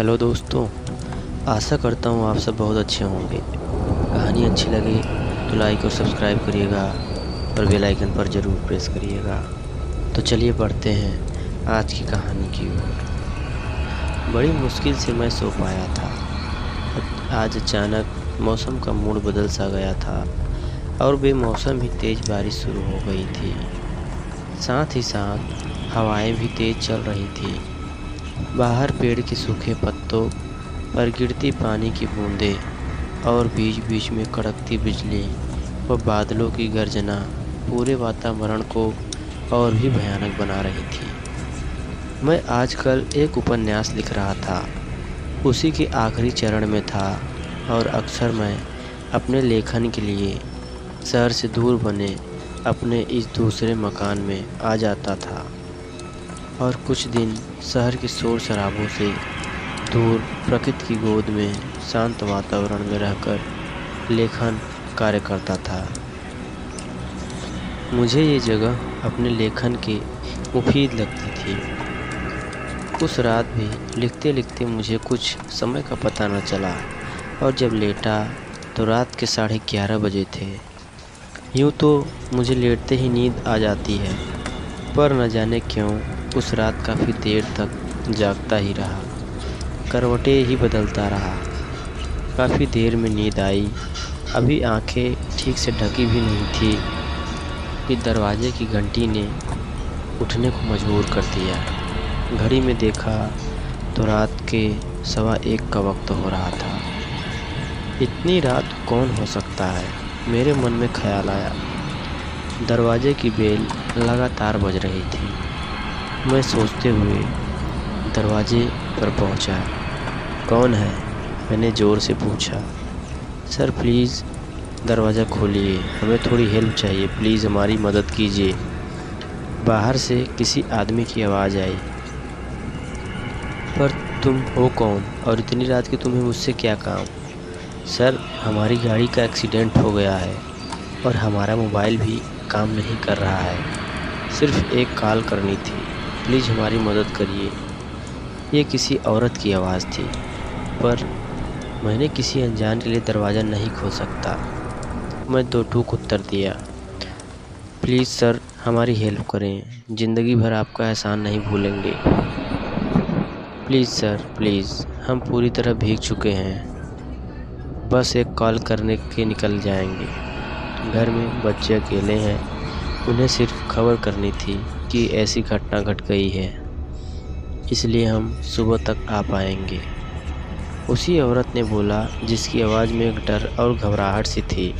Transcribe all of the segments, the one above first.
Hello दोस्तों, आशा करता हूँ आप सब बहुत अच्छे होंगे। कहानी अच्छी लगे तो लाइक और सब्सक्राइब करिएगा और बेल आइकन पर ज़रूर प्रेस करिएगा। तो चलिए पढ़ते हैं आज की कहानी की ओर। बड़ी मुश्किल से मैं सो पाया था। आज अचानक मौसम का मूड बदल सा गया था और बेमौसम ही तेज़ बारिश शुरू हो गई थी। साथ ही साथ हवाएं भी तेज़ चल रही थी। बाहर पेड़ के सूखे पत्तों पर गिरती पानी की बूंदें और बीच बीच में कड़कती बिजली व बादलों की गर्जना पूरे वातावरण को और भी भयानक बना रही थी। मैं आजकल एक उपन्यास लिख रहा था, उसी के आखिरी चरण में था और अक्सर मैं अपने लेखन के लिए शहर से दूर बने अपने इस दूसरे मकान में आ जाता था और कुछ दिन शहर के शोर शराबों से दूर प्रकृति की गोद में शांत वातावरण में रहकर लेखन कार्य करता था। मुझे ये जगह अपने लेखन के मुफीद लगती थी। उस रात भी लिखते लिखते मुझे कुछ समय का पता न चला और जब लेटा तो रात के 11:30 बजे थे। यूँ तो मुझे लेटते ही नींद आ जाती है, पर न जाने क्यों उस रात काफ़ी देर तक जागता ही रहा, करवटें ही बदलता रहा। काफ़ी देर में नींद आई। अभी आंखें ठीक से ढकी भी नहीं थी कि दरवाजे की घंटी ने उठने को मजबूर कर दिया। घड़ी में देखा तो रात के 1:15 का वक्त हो रहा था। इतनी रात कौन हो सकता है, मेरे मन में ख्याल आया। दरवाजे की बेल लगातार बज रही थी। मैं सोचते हुए दरवाजे पर पहुंचा। कौन है? मैंने ज़ोर से पूछा। सर प्लीज़ दरवाज़ा खोलिए, हमें थोड़ी हेल्प चाहिए, प्लीज़ हमारी मदद कीजिए। बाहर से किसी आदमी की आवाज़ आई। पर तुम हो कौन और इतनी रात के तुम्हें मुझसे क्या काम? सर हमारी गाड़ी का एक्सीडेंट हो गया है और हमारा मोबाइल भी काम नहीं कर रहा है। सिर्फ एक कॉल करनी थी, प्लीज़ हमारी मदद करिए। ये किसी औरत की आवाज़ थी, पर मैंने किसी अनजान के लिए दरवाज़ा नहीं खोल सकता। मैं दो टूक उत्तर दिया। प्लीज़ सर हमारी हेल्प करें, ज़िंदगी भर आपका एहसान नहीं भूलेंगे। प्लीज़ सर प्लीज़, हम पूरी तरह भीग चुके हैं, बस एक कॉल करने के निकल जाएंगे। घर में बच्चे अकेले हैं, उन्हें सिर्फ खबर करनी थी कि ऐसी घटना घट गई है, इसलिए हम सुबह तक आ पाएंगे। उसी औरत ने बोला, जिसकी आवाज़ में एक डर और घबराहट सी थी।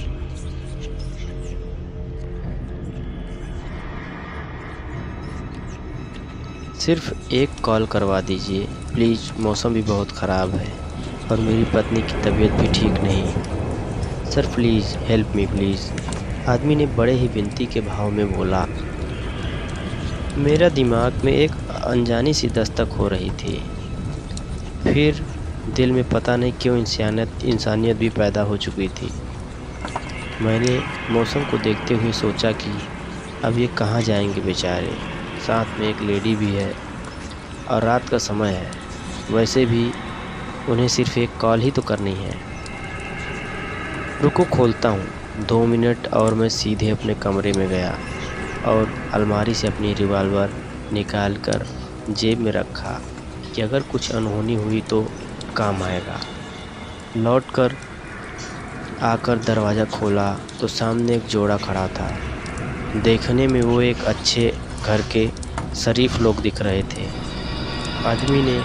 सिर्फ एक कॉल करवा दीजिए प्लीज़, मौसम भी बहुत ख़राब है और मेरी पत्नी की तबीयत भी ठीक नहीं। Sir please help me please, आदमी ने बड़े ही विनती के भाव में बोला। मेरा दिमाग में एक अनजानी सी दस्तक हो रही थी। फिर दिल में पता नहीं क्यों इंसानियत भी पैदा हो चुकी थी। मैंने मौसम को देखते हुए सोचा कि अब ये कहाँ जाएंगे बेचारे, साथ में एक लेडी भी है और रात का समय है। वैसे भी उन्हें सिर्फ एक कॉल ही तो करनी है। रुको खोलता हूँ। 2 मिनट और मैं सीधे अपने कमरे में गया और अलमारी से अपनी रिवॉल्वर निकाल कर जेब में रखा कि अगर कुछ अनहोनी हुई तो काम आएगा। लौटकर आकर दरवाज़ा खोला तो सामने एक जोड़ा खड़ा था। देखने में वो एक अच्छे घर के शरीफ लोग दिख रहे थे। आदमी ने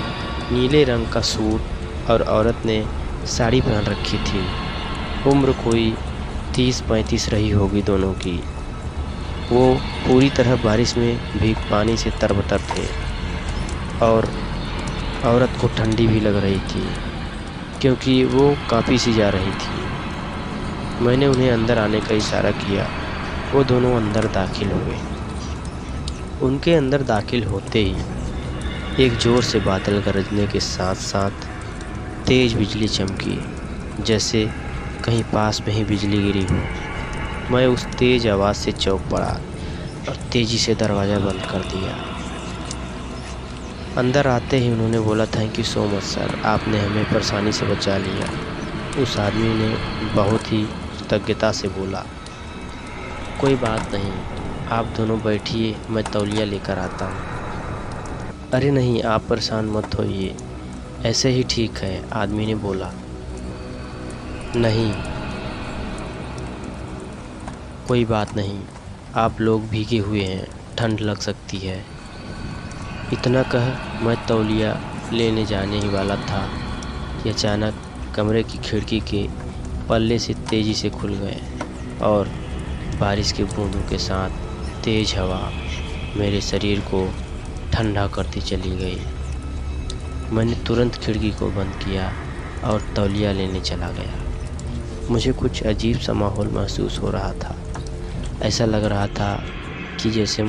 नीले रंग का सूट और औरत ने साड़ी पहन रखी थी। उम्र कोई 30-35 रही होगी दोनों की। वो पूरी तरह बारिश में भीग पानी से तरबतर थे और औरत को ठंडी भी लग रही थी क्योंकि वो काफ़ी सी जा रही थी। मैंने उन्हें अंदर आने का इशारा किया। वो दोनों अंदर दाखिल हुए। उनके अंदर दाखिल होते ही एक ज़ोर से बादल गरजने के साथ साथ तेज़ बिजली चमकी, जैसे कहीं पास में ही बिजली गिरी हो। मैं उस तेज़ आवाज़ से चौंक पड़ा और तेज़ी से दरवाज़ा बंद कर दिया। अंदर आते ही उन्होंने बोला, thank you so much sir, आपने हमें परेशानी से बचा लिया। उस आदमी ने बहुत ही कृतज्ञता से बोला, कोई बात नहीं, आप दोनों बैठिए, मैं तौलिया लेकर आता हूँ। अरे नहीं, आप परेशान मत होइए, ऐसे ही ठीक है, आदमी ने बोला। नहीं, कोई बात नहीं, आप लोग भीगे हुए हैं, ठंड लग सकती है। इतना कह मैं तौलिया लेने जाने ही वाला था कि अचानक कमरे की खिड़की के पल्ले से तेज़ी से खुल गए और बारिश के बूंदों के साथ तेज़ हवा मेरे शरीर को ठंडा करती चली गई। मैंने तुरंत खिड़की को बंद किया और तौलिया लेने चला गया। मुझे कुछ अजीब सा माहौल महसूस हो रहा था। ऐसा लग रहा था कि जैसे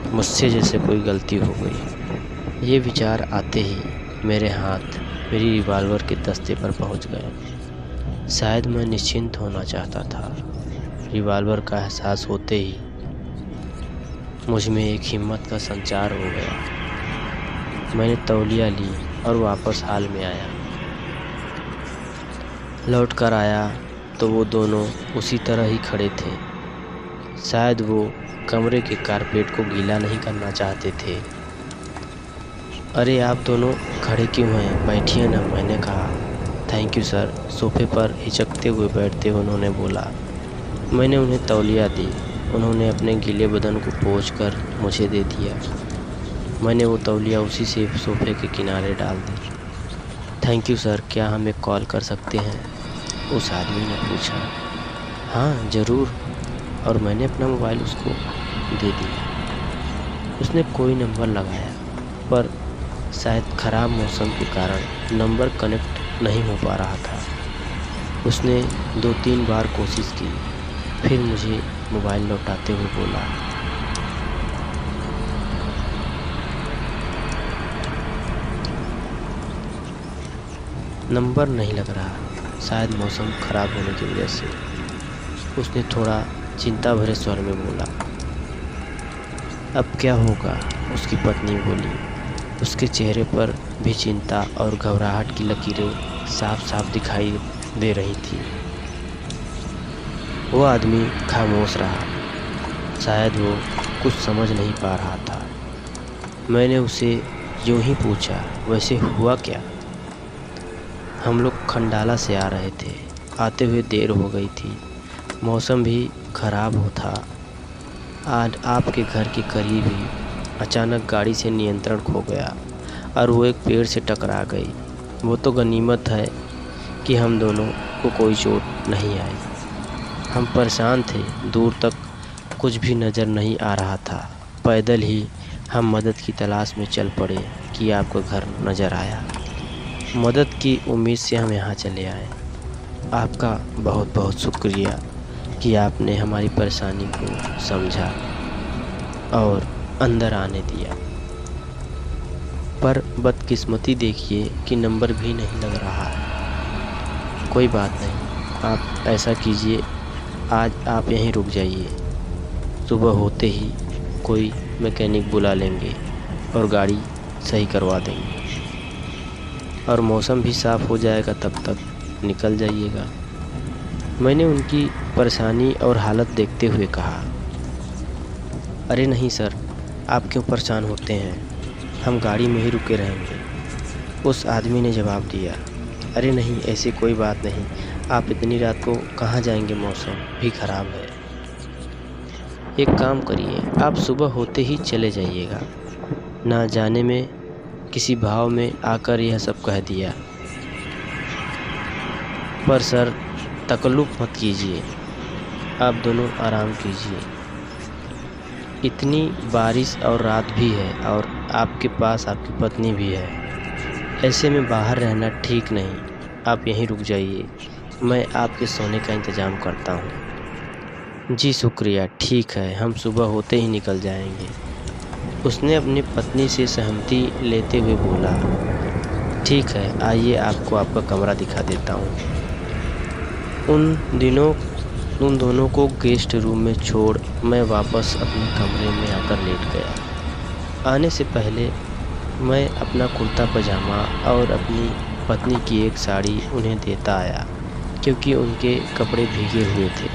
मुझसे जैसे कोई गलती हो गई। ये विचार आते ही मेरे हाथ मेरी रिवॉल्वर के दस्ते पर पहुंच गए। शायद मैं निश्चिंत होना चाहता था। रिवॉल्वर का एहसास होते ही मुझ में एक हिम्मत का संचार हो गया। मैंने तौलिया ली और वापस हाल में आया। लौट कर आया तो वो दोनों उसी तरह ही खड़े थे। शायद वो कमरे के कारपेट को गीला नहीं करना चाहते थे। अरे आप दोनों खड़े क्यों हैं, बैठिए ना, मैंने कहा। थैंक यू सर, सोफे पर हिचकते हुए बैठते उन्होंने बोला। मैंने उन्हें तौलिया दी। उन्होंने अपने गीले बदन को पोंछकर मुझे दे दिया। मैंने वो तौलिया उसी से सोफे के किनारे डाल दी। थैंक यू सर, क्या हम एक कॉल कर सकते हैं, उस आदमी ने पूछा। हाँ ज़रूर, और मैंने अपना मोबाइल उसको दे दिया। उसने कोई नंबर लगाया, पर शायद ख़राब मौसम के कारण नंबर कनेक्ट नहीं हो पा रहा था। उसने 2-3 बार कोशिश की, फिर मुझे मोबाइल लौटाते हुए बोला, नंबर नहीं लग रहा, शायद मौसम ख़राब होने की वजह से। उसने थोड़ा चिंता भरे स्वर में बोला। अब क्या होगा, उसकी पत्नी बोली। उसके चेहरे पर भी चिंता और घबराहट की लकीरें साफ साफ दिखाई दे रही थी। वो आदमी खामोश रहा। शायद वो कुछ समझ नहीं पा रहा था। मैंने उसे यूं ही पूछा, वैसे हुआ क्या? हम लोग खंडाला से आ रहे थे। आते हुए देर हो गई थी, मौसम भी ख़राब हो था। आज आपके घर के करीब ही अचानक गाड़ी से नियंत्रण खो गया और वो एक पेड़ से टकरा गई। वो तो गनीमत है कि हम दोनों को कोई चोट नहीं आई। हम परेशान थे, दूर तक कुछ भी नज़र नहीं आ रहा था। पैदल ही हम मदद की तलाश में चल पड़े कि आपका घर नज़र आया। मदद की उम्मीद से हम यहाँ चले आए। आपका बहुत बहुत शुक्रिया कि आपने हमारी परेशानी को समझा और अंदर आने दिया। पर बदकिस्मती देखिए कि नंबर भी नहीं लग रहा है। कोई बात नहीं, आप ऐसा कीजिए, आज आप यहीं रुक जाइए। सुबह होते ही कोई मैकेनिक बुला लेंगे और गाड़ी सही करवा देंगे, और मौसम भी साफ़ हो जाएगा, तब तक निकल जाइएगा। मैंने उनकी परेशानी और हालत देखते हुए कहा, अरे नहीं सर, आप क्यों परेशान होते हैं, हम गाड़ी में ही रुके रहेंगे। उस आदमी ने जवाब दिया, अरे नहीं, ऐसी कोई बात नहीं, आप इतनी रात को कहाँ जाएंगे, मौसम भी ख़राब है। एक काम करिए, आप सुबह होते ही चले जाइएगा। ना जाने में किसी भाव में आकर यह सब कह दिया। पर सर, तकल्लुफ़ मत कीजिए, आप दोनों आराम कीजिए। इतनी बारिश और रात भी है और आपके पास आपकी पत्नी भी है। ऐसे में बाहर रहना ठीक नहीं। आप यहीं रुक जाइए, मैं आपके सोने का इंतज़ाम करता हूँ। जी शुक्रिया, ठीक है, हम सुबह होते ही निकल जाएंगे। उसने अपनी पत्नी से सहमति लेते हुए बोला, ठीक है, आइए आपको आपका कमरा दिखा देता हूँ। उन दोनों को गेस्ट रूम में छोड़ मैं वापस अपने कमरे में आकर लेट गया। आने से पहले मैं अपना कुर्ता पजामा और अपनी पत्नी की एक साड़ी उन्हें देता आया, क्योंकि उनके कपड़े भीगे हुए थे।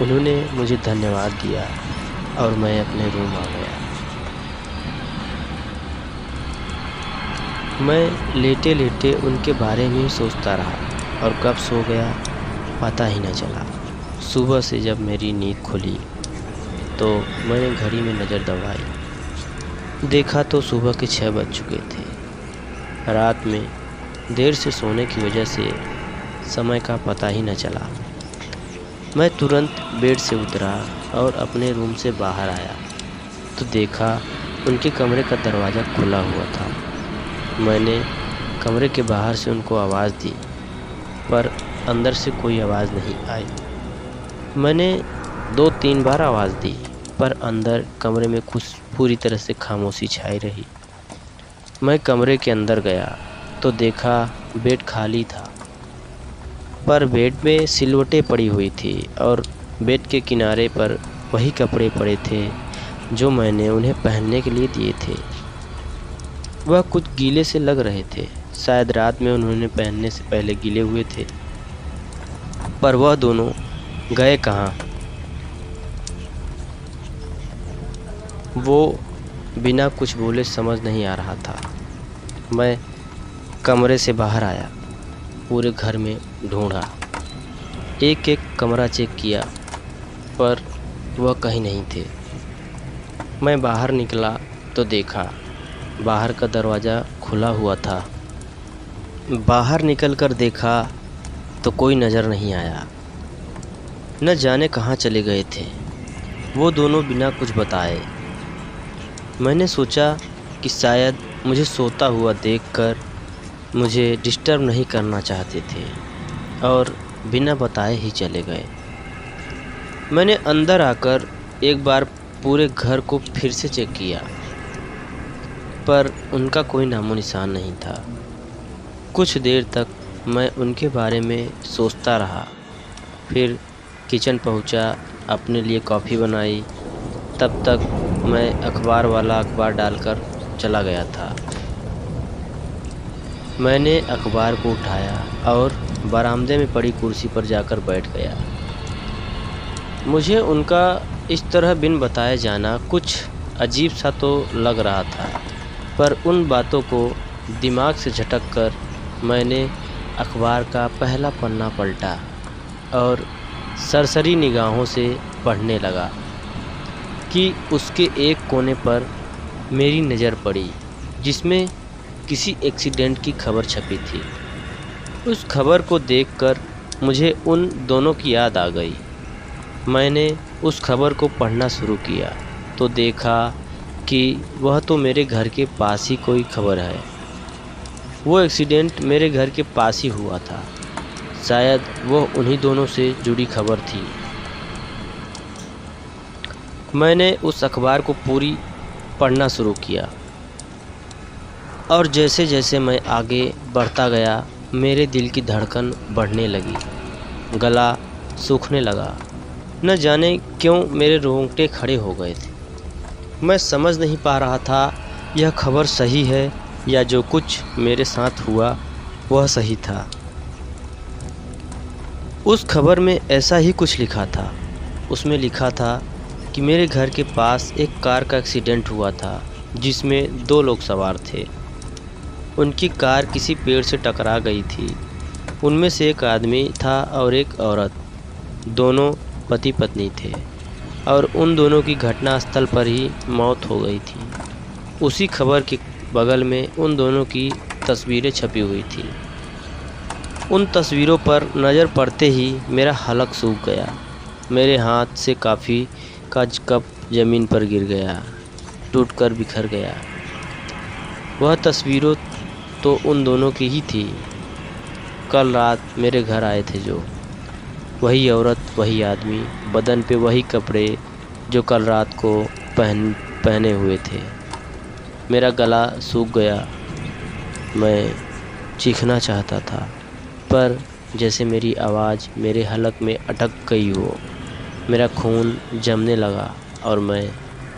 उन्होंने मुझे धन्यवाद दिया और मैं अपने रूम आ गया। मैं लेटे लेटे उनके बारे में ही सोचता रहा और कब सो गया पता ही न चला। सुबह से जब मेरी नींद खुली तो मैंने घड़ी में नज़र दौड़ाई, देखा तो सुबह के 6 बज चुके थे। रात में देर से सोने की वजह से समय का पता ही न चला। मैं तुरंत बेड से उतरा और अपने रूम से बाहर आया तो देखा उनके कमरे का दरवाज़ा खुला हुआ था। मैंने कमरे के बाहर से उनको आवाज़ दी, पर अंदर से कोई आवाज़ नहीं आई। मैंने 2-3 बार आवाज़ दी, पर अंदर कमरे में कुछ पूरी तरह से खामोशी छाई रही। मैं कमरे के अंदर गया तो देखा बेड खाली था, पर बेड में सिलवटें पड़ी हुई थी और बेड के किनारे पर वही कपड़े पड़े थे जो मैंने उन्हें पहनने के लिए दिए थे। वह कुछ गीले से लग रहे थे, शायद रात में उन्होंने पहनने से पहले गीले हुए थे। पर वह दोनों गए कहाँ? वो बिना कुछ बोले समझ नहीं आ रहा था। मैं कमरे से बाहर आया, पूरे घर में ढूंढा, एक एक कमरा चेक किया, पर वह कहीं नहीं थे। मैं बाहर निकला तो देखा बाहर का दरवाज़ा खुला हुआ था। बाहर निकलकर देखा तो कोई नज़र नहीं आया। न जाने कहाँ चले गए थे वो दोनों बिना कुछ बताए। मैंने सोचा कि शायद मुझे सोता हुआ देखकर मुझे डिस्टर्ब नहीं करना चाहते थे और बिना बताए ही चले गए। मैंने अंदर आकर एक बार पूरे घर को फिर से चेक किया, पर उनका कोई नामो निशान नहीं था। कुछ देर तक मैं उनके बारे में सोचता रहा, फिर किचन पहुंचा, अपने लिए कॉफ़ी बनाई। तब तक मैं अखबार वाला अखबार डालकर चला गया था। मैंने अखबार को उठाया और बरामदे में पड़ी कुर्सी पर जाकर बैठ गया। मुझे उनका इस तरह बिन बताए जाना कुछ अजीब सा तो लग रहा था, पर उन बातों को दिमाग से झटक कर मैंने अखबार का पहला पन्ना पलटा और सरसरी निगाहों से पढ़ने लगा कि उसके एक कोने पर मेरी नज़र पड़ी, जिसमें किसी एक्सीडेंट की खबर छपी थी। उस खबर को देखकर मुझे उन दोनों की याद आ गई। मैंने उस खबर को पढ़ना शुरू किया तो देखा कि वह तो मेरे घर के पास ही कोई खबर है। वो एक्सीडेंट मेरे घर के पास ही हुआ था। शायद वह उन्हीं दोनों से जुड़ी खबर थी। मैंने उस अखबार को पूरी पढ़ना शुरू किया और जैसे जैसे मैं आगे बढ़ता गया मेरे दिल की धड़कन बढ़ने लगी, गला सूखने लगा। न जाने क्यों मेरे रोंगटे खड़े हो गए थे। मैं समझ नहीं पा रहा था यह खबर सही है या जो कुछ मेरे साथ हुआ वह सही था। उस खबर में ऐसा ही कुछ लिखा था। उसमें लिखा था कि मेरे घर के पास एक कार का एक्सीडेंट हुआ था जिसमें 2 लोग सवार थे। उनकी कार किसी पेड़ से टकरा गई थी। उनमें से एक आदमी था और एक औरत, दोनों पति पत्नी थे और उन दोनों की घटनास्थल पर ही मौत हो गई थी। उसी खबर के बगल में उन दोनों की तस्वीरें छपी हुई थी। उन तस्वीरों पर नज़र पड़ते ही मेरा हलक सूख गया। मेरे हाथ से कॉफ़ी का कप ज़मीन पर गिर गया, टूटकर बिखर गया। वह तस्वीरों तो उन दोनों की ही थी। कल रात मेरे घर आए थे जो, वही औरत, वही आदमी, बदन पे वही कपड़े जो कल रात को पहने हुए थे। मेरा गला सूख गया। मैं चीखना चाहता था, पर जैसे मेरी आवाज़ मेरे हलक में अटक गई हो। मेरा खून जमने लगा और मैं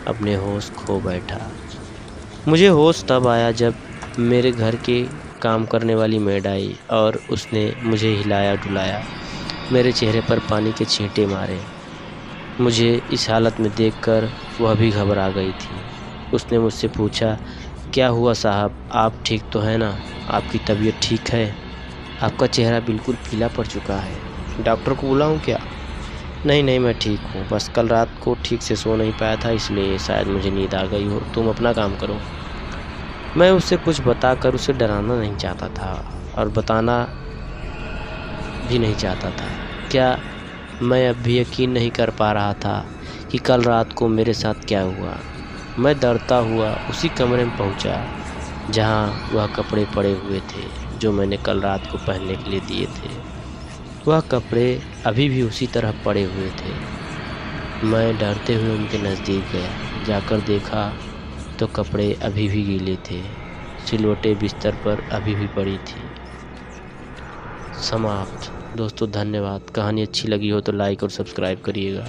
अपने होश खो बैठा। मुझे होश तब आया जब मेरे घर के काम करने वाली मेड आई और उसने मुझे हिलाया डुलाया, मेरे चेहरे पर पानी के छींटे मारे। मुझे इस हालत में देखकर वह भी घबरा गई थी। उसने मुझसे पूछा, क्या हुआ साहब, आप ठीक तो हैं ना? आपकी तबीयत ठीक है? आपका चेहरा बिल्कुल पीला पड़ चुका है। डॉक्टर को बुलाऊं क्या? नहीं नहीं, मैं ठीक हूँ, बस कल रात को ठीक से सो नहीं पाया था, इसलिए शायद मुझे नींद आ गई हो। तुम अपना काम करो। मैं उससे कुछ बताकर उसे डराना नहीं चाहता था और बताना भी नहीं चाहता था। क्या मैं अब भी यकीन नहीं कर पा रहा था कि कल रात को मेरे साथ क्या हुआ। मैं डरता हुआ उसी कमरे में पहुंचा जहां वह कपड़े पड़े हुए थे जो मैंने कल रात को पहनने के लिए दिए थे। वह कपड़े अभी भी उसी तरह पड़े हुए थे। मैं डरते हुए उनके नज़दीक गया। जाकर देखा तो कपड़े अभी भी गीले थे। सिलवटें बिस्तर पर अभी भी पड़ी थी। समाप्त। दोस्तों धन्यवाद। कहानी अच्छी लगी हो तो लाइक और सब्सक्राइब करिएगा।